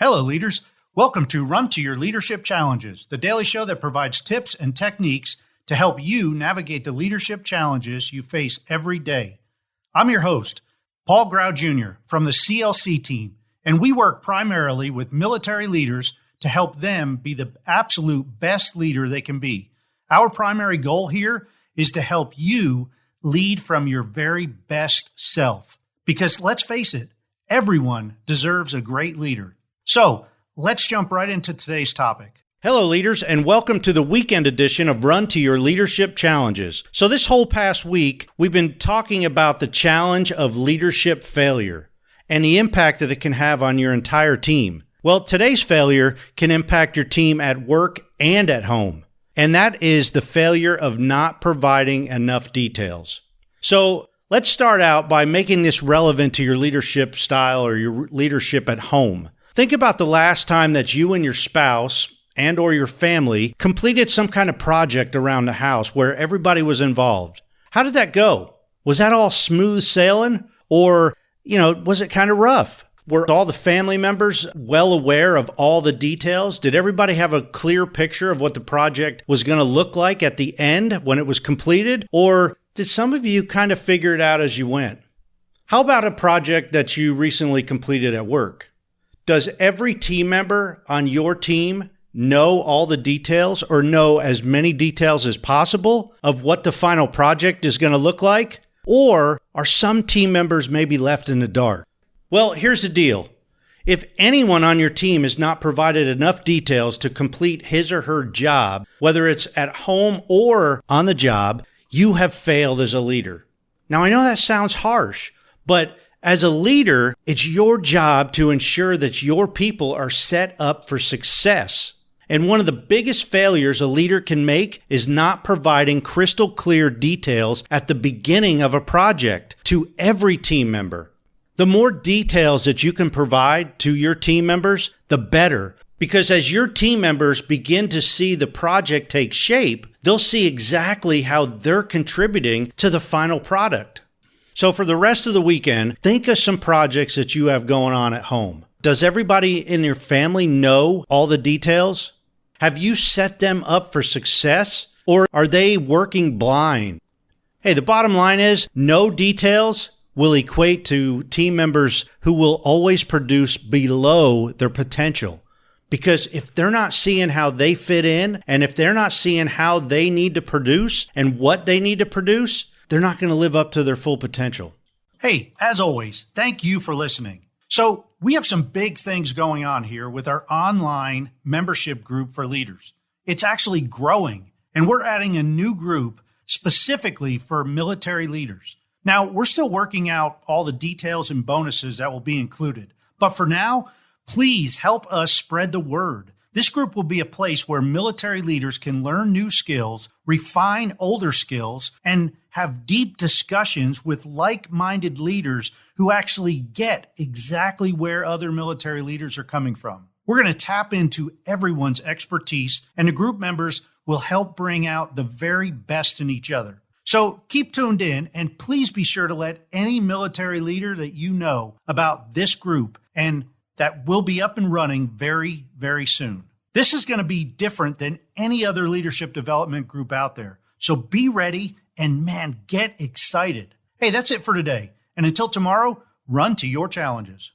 Hello, leaders. Welcome to Run to Your Leadership Challenges, the daily show that provides tips and techniques to help you navigate the leadership challenges you face every day. I'm your host, Paul Grau Jr. from the CLC Team, and we work primarily with military leaders to help them be the absolute best leader they can be. Our primary goal here is to help you lead from your very best self. Because let's face it, everyone deserves a great leader. So let's jump right into today's topic. Hello, leaders, and welcome to the weekend edition of Run to Your Leadership Challenges. So this whole past week, we've been talking about the challenge of leadership failure and the impact that it can have on your entire team. Well, today's failure can impact your team at work and at home, and that is the failure of not providing enough details. So let's start out by making this relevant to your leadership style or your leadership at home. Think about the last time that you and your spouse and or your family completed some kind of project around the house where everybody was involved. How did that go? Was that all smooth sailing? Or, was it kind of rough? Were all the family members well aware of all the details? Did everybody have a clear picture of what the project was going to look like at the end when it was completed? Or did some of you kind of figure it out as you went? How about a project that you recently completed at work? Does every team member on your team know all the details or know as many details as possible of what the final project is going to look like? Or are some team members maybe left in the dark? Well, here's the deal. If anyone on your team has not provided enough details to complete his or her job, whether it's at home or on the job, you have failed as a leader. Now, I know that sounds harsh, but as a leader, it's your job to ensure that your people are set up for success. And one of the biggest failures a leader can make is not providing crystal clear details at the beginning of a project to every team member. The more details that you can provide to your team members, the better. Because as your team members begin to see the project take shape, they'll see exactly how they're contributing to the final product. So for the rest of the weekend, think of some projects that you have going on at home. Does everybody in your family know all the details? Have you set them up for success, or are they working blind? Hey, the bottom line is no details will equate to team members who will always produce below their potential. Because if they're not seeing how they fit in, and if they're not seeing how they need to produce and what they need to produce, they're not going to live up to their full potential. Hey, as always, thank you for listening. So we have some big things going on here with our online membership group for leaders. It's actually growing, and we're adding a new group specifically for military leaders. Now, we're still working out all the details and bonuses that will be included. But for now, please help us spread the word. This group will be a place where military leaders can learn new skills, refine older skills, and have deep discussions with like-minded leaders who actually get exactly where other military leaders are coming from. We're going to tap into everyone's expertise, and the group members will help bring out the very best in each other. So keep tuned in, and please be sure to let any military leader that you know about this group, and that will be up and running very, very soon. This is going to be different than any other leadership development group out there. So be ready and, get excited. Hey, that's it for today. And until tomorrow, run to your challenges.